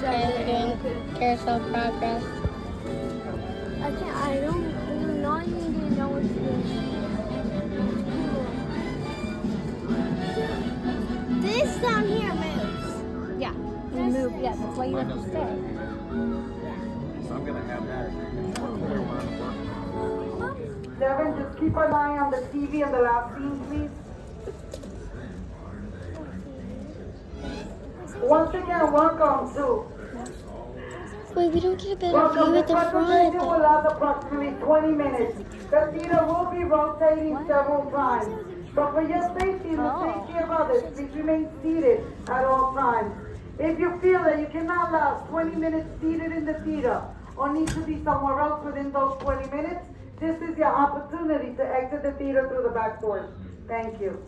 guys are doing carousel progress. I don't not even know what's this. This down here moves. Yeah, we move. Yeah, that's why you have to stay. So I'm gonna have that. Devin, just keep an eye on the TV and the last scene, please. Once again, welcome to. Wait, we don't get a better Welcome. view The at the presentation front. will last approximately 20 minutes. The theater will be rotating several times. But for your safety and the safety of others, please remain seated at all times. If you feel that you cannot last 20 minutes seated in the theater or need to be somewhere else within those 20 minutes, this is your opportunity to exit the theater through the back doors. Thank you.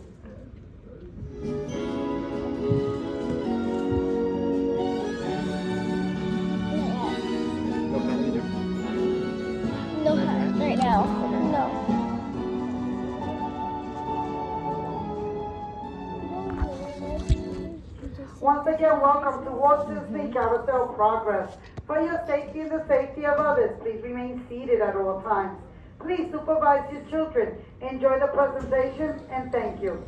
No, right now. No. Once again, welcome to Walt Disney Carousel Progress. For your safety and the safety of others, please remain seated at all times. Please supervise your children. Enjoy the presentation and thank you.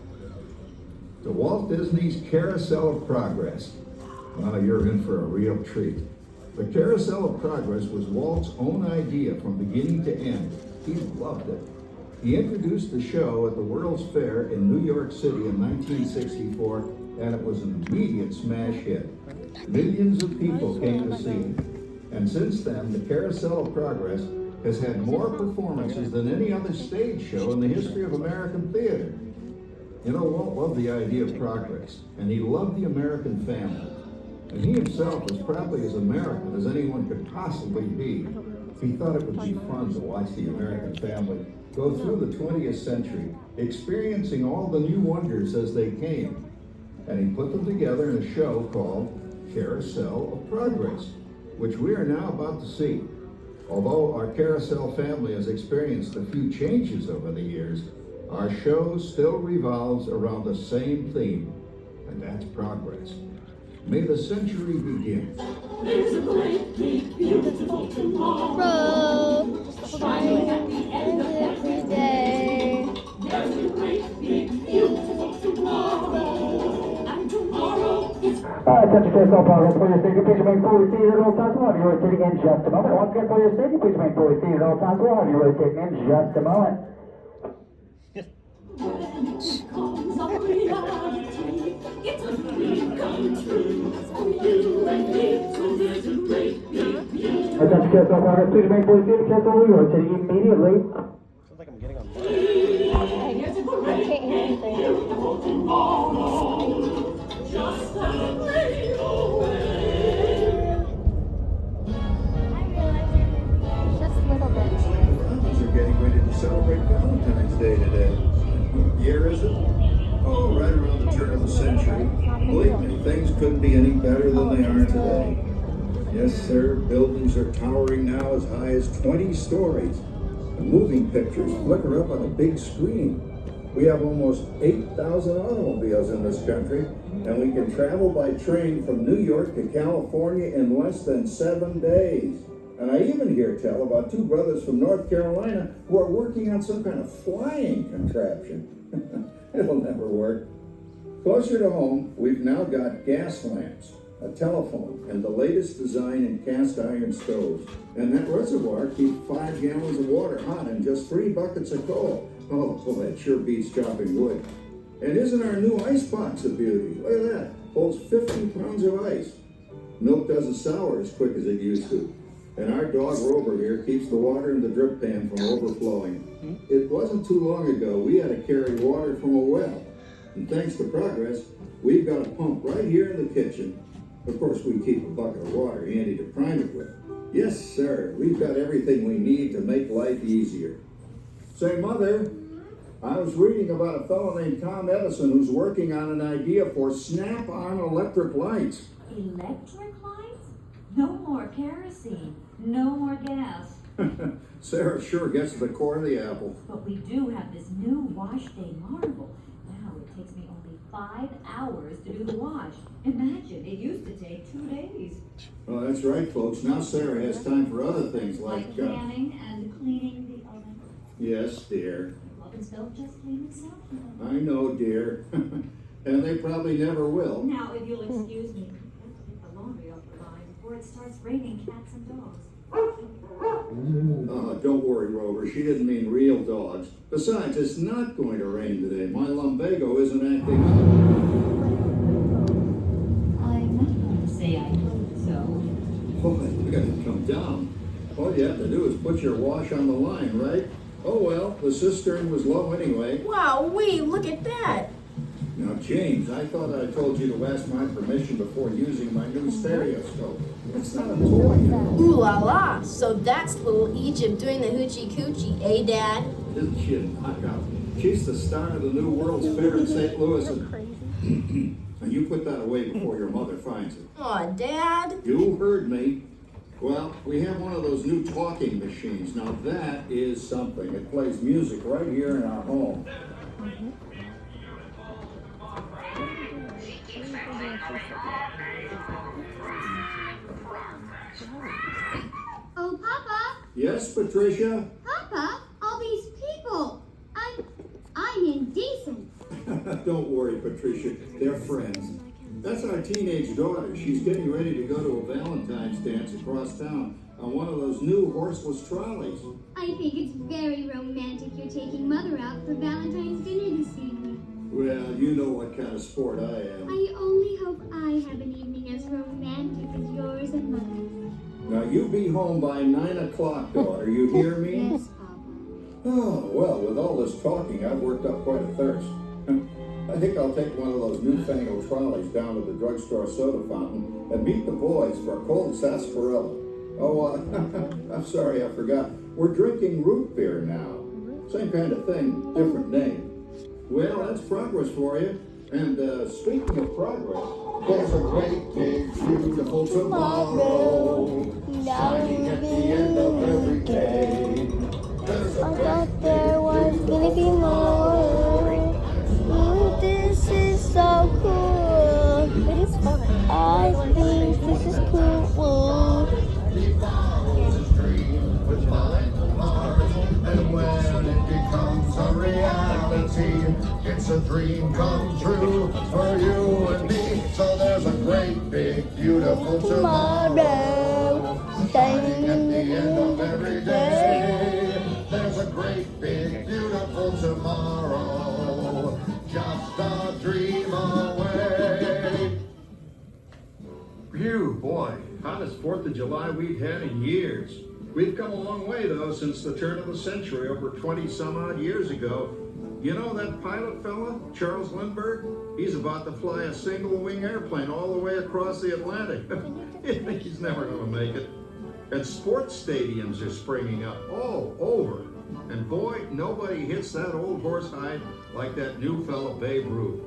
To Walt Disney's Carousel of Progress. Well, you're in for a real treat. The Carousel of Progress was Walt's own idea from beginning to end. He loved it. He introduced the show at the World's Fair in New York City in 1964, and it was an immediate smash hit. Millions of people came to see it. And since then, the Carousel of Progress has had more performances than any other stage show in the history of American theater. You know, Walt loved the idea of progress, and he loved the American family. And he himself was probably as American as anyone could possibly be. He thought it would be fun to watch the American family go through the 20th century, experiencing all the new wonders as they came. And he put them together in a show called Carousel of Progress, which we are now about to see. Although our Carousel family has experienced a few changes over the years, our show still revolves around the same theme, and that's progress. May the century begin. There's a great, big, beautiful tomorrow. Shining at the end of every day. There's a great, big, beautiful tomorrow. And tomorrow is... Attention Carousel Progress, for your safety, please remain fully seated at all times. We'll have you rotating in just a moment. Once again, for your safety, please remain fully seated at all times. We'll have you rotating in just a moment. when it comes a reality. It's a dream come true for you and me. So there's a great big beautiful... Attention Carousel Progress, please remain fully seated. Carousel will be rotating immediately. Sounds like I'm getting on board. There's a great big beautiful tomorrow. Just a great away. Just a little bit. Families are getting ready to celebrate Valentine's Day today. What year is it? Oh, right around the turn of the century. Believe me, things couldn't be any better than they are today. Yes, sir, buildings are towering now as high as 20 stories. And moving pictures flicker up on a big screen. We have almost 8,000 automobiles in this country, and we can travel by train from New York to California in less than 7 days. And I even hear tell about two brothers from North Carolina who are working on some kind of flying contraption. It'll never work. Closer to home, we've now got gas lamps, a telephone, and the latest design in cast iron stoves. And that reservoir keeps 5 gallons of water hot and just 3 buckets of coal. Oh, well, that sure beats chopping wood. And isn't our new ice box a beauty? Look at that. Holds 50 pounds of ice. Milk doesn't sour as quick as it used to. And our dog Rover here keeps the water in the drip pan from overflowing. It wasn't too long ago we had to carry water from a well. And thanks to progress, we've got a pump right here in the kitchen. Of course, we keep a bucket of water handy to prime it with. Yes, sir, we've got everything we need to make life easier. Say, Mother, I was reading about a fellow named Tom Edison who's working on an idea for snap-on electric lights. Electric lights? No more kerosene, no more gas. Sarah sure gets to the core of the apple. But we do have this new wash day marvel. Now it takes me only 5 hours to do the wash. Imagine, it used to take 2 days. Well, that's right, folks. Now Sarah has time for other things like, canning and cleaning the oven. yes, dear. Ovens don't just clean themselves. I know, dear. And they probably never will. Now, if you'll excuse me, I have to get the laundry off the line before it starts raining cats and dogs. Don't worry, Rover. She didn't mean real dogs. Besides, it's not going to rain today. My lumbago isn't acting up. I'm not going to say I told you so. Boy, we gotta come down. All you have to do is put your wash on the line, right? Oh well, the cistern was low anyway. Wow, look at that. Now, James, I thought I told you to ask my permission before using my new stereoscope. It's not a toy, you know. Ooh la la. So that's little Egypt doing the hoochie coochie, eh, Dad? Isn't she a knockout? She's the star of the new World's Fair in St. Louis. And you put that away before your mother finds it. Aw, Dad. You heard me. Well, we have one of those new talking machines. Now that is something. It plays music right here in our home. Oh, Papa! Yes, Patricia? Papa, all these people. I'm indecent. Don't worry, Patricia. They're friends. That's our teenage daughter. She's getting ready to go to a Valentine's dance across town on one of those new horseless trolleys. I think it's very romantic you're taking Mother out for Valentine's dinner this evening. Well, you know what kind of sport I am. I only hope I have an evening as romantic as yours and Mother's. Now, you be home by 9 o'clock, daughter. You hear me? Yes, Papa. Oh, well, with all this talking, I've worked up quite a thirst. I think I'll take one of those newfangled trolleys down to the drugstore soda fountain and meet the boys for a cold sarsaparilla. Oh, I'm sorry, I forgot. We're drinking root beer now. Same kind of thing, different name. Well, that's progress for you. And speaking of progress, there's a great big beautiful tomorrow shining at the end of every day. There's a I thought there was gonna be more. Ooh, this is so cool. It is fun. I think this is cool. And when it becomes a reality, it's a dream come true for you and me. So there's a great, big, beautiful tomorrow shining at the end of every day. There's a great, big, beautiful tomorrow, just a dream away. Phew, boy, hottest 4th of July we've had in years. We've come a long way, though, since the turn of the century, over 20-some-odd years ago. You know that pilot fella, Charles Lindbergh? He's about to fly a single-wing airplane all the way across the Atlantic. He's never going to make it. And sports stadiums are springing up all over. And boy, nobody hits that old horse hide like that new fella Babe Ruth.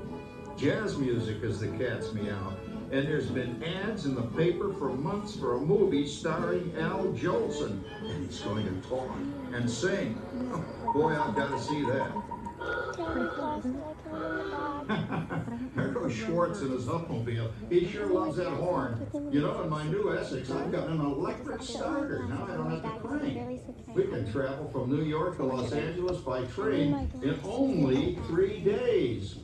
Jazz music is the cat's meow. And there's been ads in the paper for months for a movie starring Al Jolson. And he's going to talk and sing. Oh, boy, I've got to see that. There goes Schwartz in his Huffmobile. He sure loves that horn. You know, in my new Essex, I've got an electric starter. Now I don't have to crank. We can travel from New York to Los Angeles by train in only 3 days.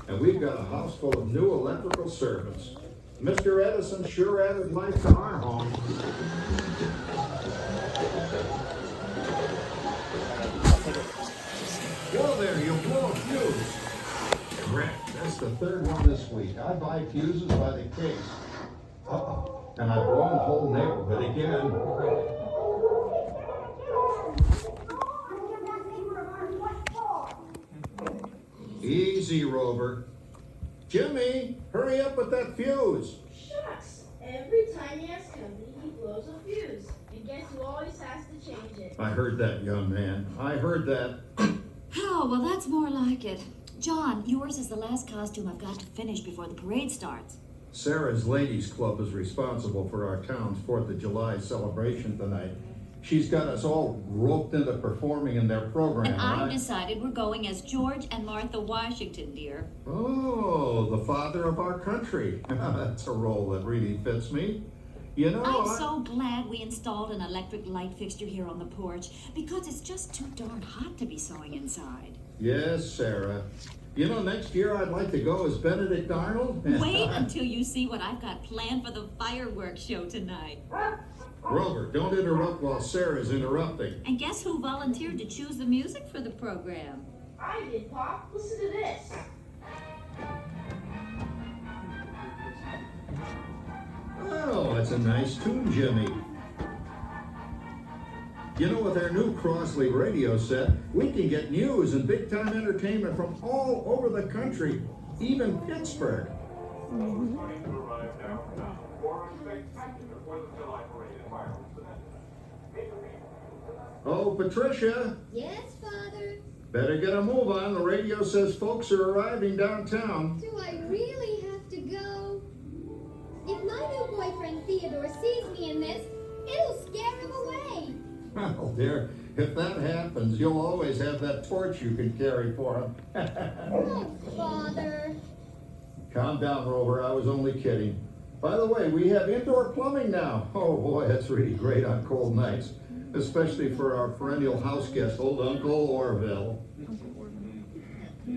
And we've got a house full of new electrical servants. Mr. Edison sure added life to our home. Whoa there, you blow a fuse. Crap, that's the 3rd one this week. I buy fuses by the case. Uh-oh, and I've blown the whole neighborhood again. Easy, Rover. Jimmy, hurry up with that fuse. Shucks! Every time he has company, he blows a fuse. And guess who always has to change it? I heard that, young man. I heard that. Oh, well, that's more like it. John, yours is the last costume I've got to finish before the parade starts. Sarah's Ladies Club is responsible for our town's 4th of July celebration tonight. She's got us all roped into performing in their program. And I've decided we're going as George and Martha Washington, dear. Oh, the father of our country. That's a role that really fits me. You know, I'm so glad we installed an electric light fixture here on the porch because it's just too darn hot to be sewing inside. Yes, Sarah. You know, next year I'd like to go as Benedict Arnold. Wait until you see what I've got planned for the fireworks show tonight. Rover, don't interrupt while Sarah's interrupting. And guess who volunteered to choose the music for the program? I did, Pop. Listen to this. Oh, that's a nice tune, Jimmy. You know, with our new Crossley radio set, we can get news and big-time entertainment from all over the country, even Pittsburgh. Oh, Patricia, Yes, Father? better get a move on. The radio says folks are arriving downtown. Do I really have to go? If my new boyfriend Theodore sees me in this, it'll scare him away. Well, dear, if that happens, you'll always have that torch you can carry for him. Oh, Father. Calm down, Rover. I was only kidding. By the way, we have indoor plumbing now. Oh, boy, that's really great on cold nights, especially for our perennial house guest, old Uncle Orville.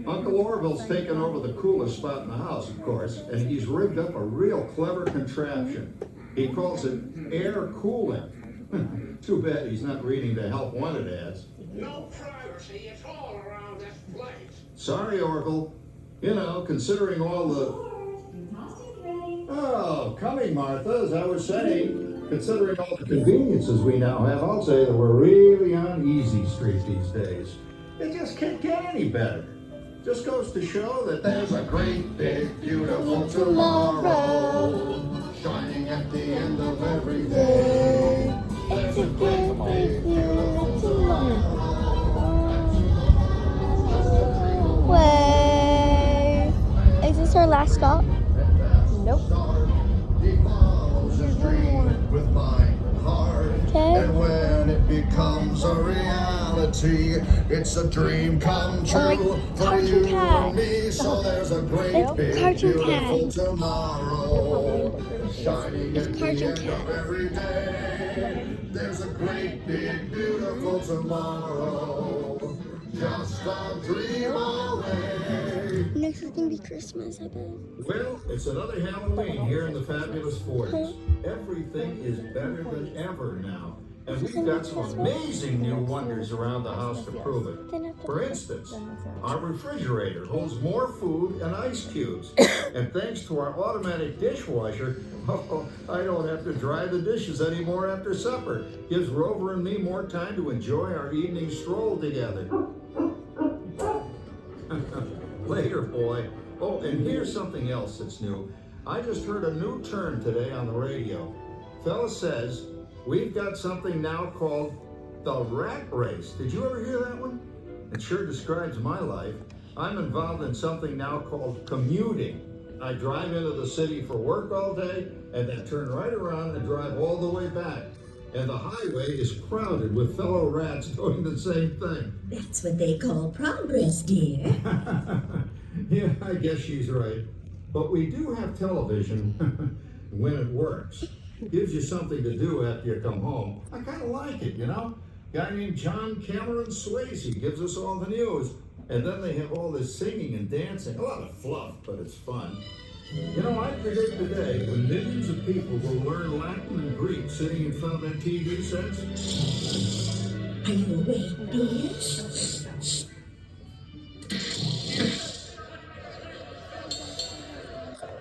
Uncle Orville's taken over the coolest spot in the house, of course, and he's rigged up a real clever contraption. He calls it air cooling. Too bad he's not reading the help wanted ads. No privacy at all around this place. Sorry, Orville. You know, considering all the... Oh, coming, Martha, as I was saying, considering all the conveniences we now have, I'll say that we're really on easy street these days. It just can't get any better. Just goes to show that there's a great, big, beautiful tomorrow shining at the end of every day. It's a great, big, beautiful tomorrow. Wait. Is this our last stop? Nope. With my heart. Okay. And when it becomes a reality, it's a dream come true like for Cartoon you Cat. and me. So there's a great It's big Cartoon beautiful Cat. tomorrow shining It's at the Cartoon end Cat. of every day. There's a great big beautiful tomorrow, just a dream away. Next is gonna be Christmas, I bet. Well, it's another Halloween here in the fabulous 40s. Everything is better than ever now. And we've got some amazing new wonders around the house to prove it. For instance, our refrigerator holds more food and ice cubes. And thanks to our automatic dishwasher, I don't have to dry the dishes anymore after supper. Gives Rover and me more time to enjoy our evening stroll together. Later, boy. Oh, and here's something else that's new. I just heard a new term today on the radio. Fella says, we've got something now called the rat race. Did you ever hear that one? It sure describes my life. I'm involved in something now called commuting. I drive into the city for work all day and then turn right around and drive all the way back. And the highway is crowded with fellow rats doing the same thing. That's what they call progress, dear. Yeah, I guess she's right. But we do have television when it works. Gives you something to do after you come home. I kind of like it, you know? Guy named John Cameron Swayze gives us all the news. And then they have all this singing and dancing. A lot of fluff, but it's fun. You know, I predict today when millions of people will learn Latin and Greek sitting in front of their TV sets. Are you awake, dear?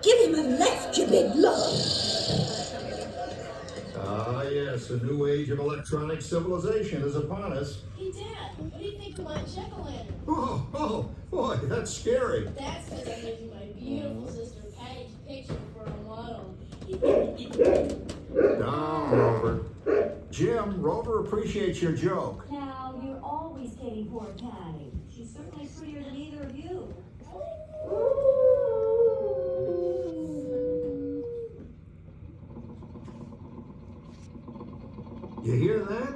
Give him a left, you big love. Ah, yes, a new age of electronic civilization is upon us. Hey, Dad, what do you think of my jack-o'-lantern? Oh, boy, that's scary. That's because I'm using my beautiful sister Patty's picture for a model. Down, Rover. Jim, Rover appreciates your joke. Now, you're always kidding poor Patty. She's certainly prettier than either of you. You hear that?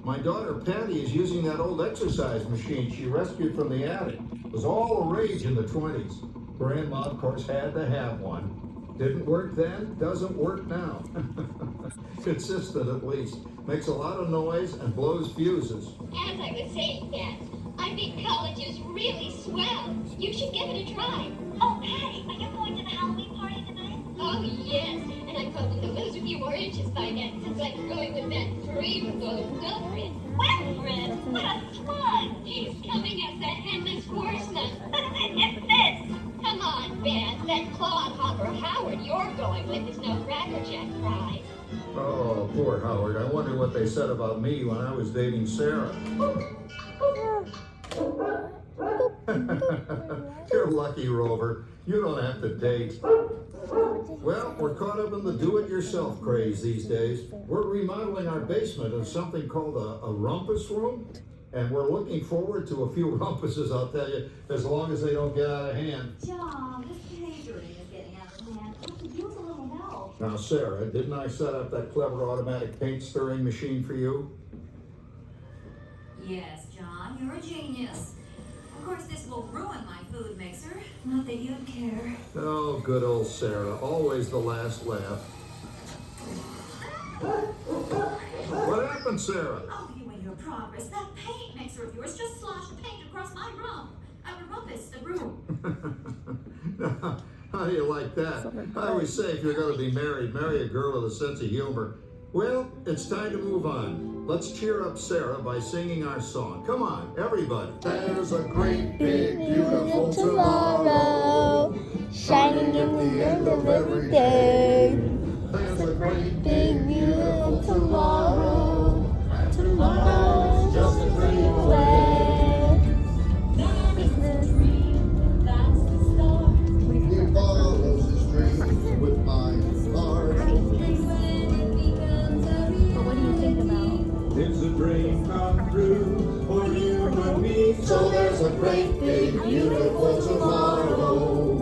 My daughter Patty is using that old exercise machine she rescued from the attic. It was all the rage in the 20s. Grandma, of course, had to have one. Didn't work then, doesn't work now. Consistent at least. Makes a lot of noise and blows fuses. As I was saying, Dad, I think college is really swell. You should give it a try. Oh, Patty, are you going to the Halloween party tonight? Oh, yes. And I'm hoping to lose a few more inches by then, since I'm going with that dreamboat Wilfred. Wilfred? What a slug! He's coming as the headless horseman. It's this. Come on, Ben. That clodhopper Howard you're going with is no crackerjack prize. Oh, poor Howard. I wonder what they said about me when I was dating Sarah. You're lucky, Rover. You don't have to date. Well, we're caught up in the do-it-yourself craze these days. We're remodeling our basement in something called a rumpus room. And we're looking forward to a few rumpuses, I'll tell you, as long as they don't get out of hand. John, this catering is getting out of hand. I could use a little help. Now, Sarah, didn't I set up that clever automatic paint stirring machine for you? Yes, John, you're a genius. Of course, this will ruin my food mixer. Not that you'd care. Oh, good old Sarah. Always the last laugh. What happened, Sarah? Oh, you and your progress. That paint mixer of yours just sloshed paint across my room. I would rumpus the room. Now, how do you like that? I always say if you're going to be married, marry a girl with a sense of humor. Well, it's time to move on. Let's cheer up Sarah by singing our song. Come on, everybody. There's a great, big, beautiful tomorrow, shining in the end of every day. There's a great, Big beautiful tomorrow. Tomorrow's just a dream away. He follows his dream with my heart. But what do you think about? It's a dream come true for you and me. So there's a great, big, beautiful tomorrow,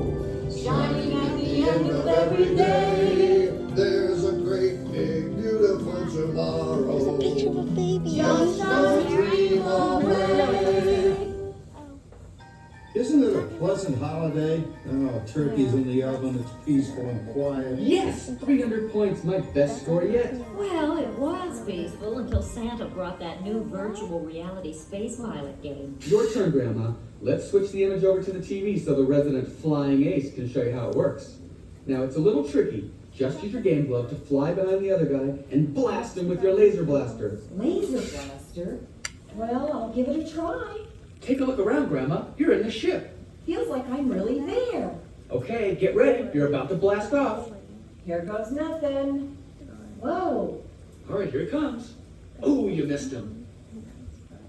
shining at the end of every day. There's a great, big, beautiful tomorrow. There's a picture of a baby. Just a dream away. Isn't it a pleasant holiday? Oh, turkey's in the oven, it's peaceful and quiet. Yes! 300 points, my best score yet. Well, it was peaceful until Santa brought that new virtual reality space pilot game. Your turn, Grandma. Let's switch the image over to the TV so the resident flying ace can show you how it works. Now, it's a little tricky. Just use your game glove to fly behind the other guy and blast him with your laser blaster. Laser blaster? Well, I'll give it a try. Take a look around, Grandma. You're in the ship. Feels like I'm really there. Okay, get ready. You're about to blast off. Here goes nothing. Whoa. All right, here it comes. Oh, you missed him.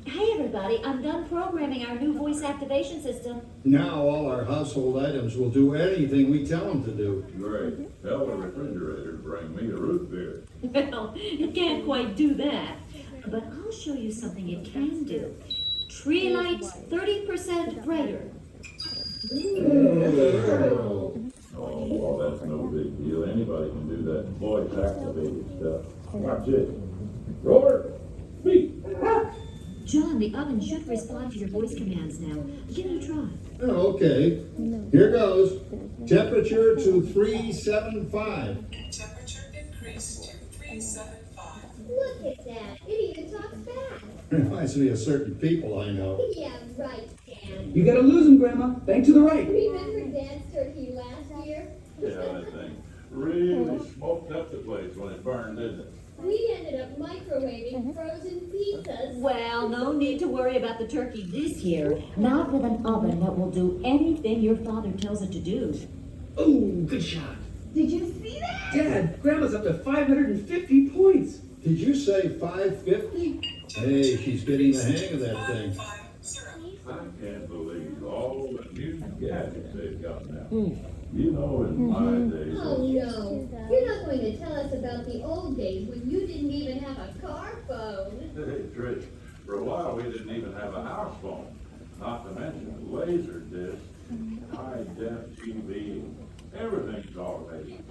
Hey, everybody, I'm done programming our new voice activation system. Now all our household items will do anything we tell them to do. Great. Tell the refrigerator to bring me a root beer. Well, it can't quite do that. But I'll show you something it can do. Tree lights 30% brighter. Oh, well, that's no big deal. Anybody can do that voice activated stuff. Watch it. Roar! Speak! John, the oven should respond to your voice commands now. Give it a try. Oh, okay. Here goes. Temperature to 375. Temperature increased to 375. Look at that. It even talks back. Reminds me of certain people I know. Yeah, right, Dan. You gotta lose him, Grandma. Bank to the right. Remember Dad's turkey last year? Yeah, that thing really smoked up the place when it burned, didn't it? We ended up microwaving frozen pizzas. Well, no need to worry about the turkey this year. Not with an oven that will do anything your father tells it to do. Oh, good shot. Did you see that? Dad, Grandma's up to 550 points. Did you say 550? Hey, she's getting the hang of that thing. I can't believe all the new gadgets they've got now. You know, in my days. Oh no, you're not going to tell us about the old days when you didn't even have a car phone. Hey, Trish, for a while we didn't even have a house phone. Not to mention laser disc, high-def TV, everything's automated.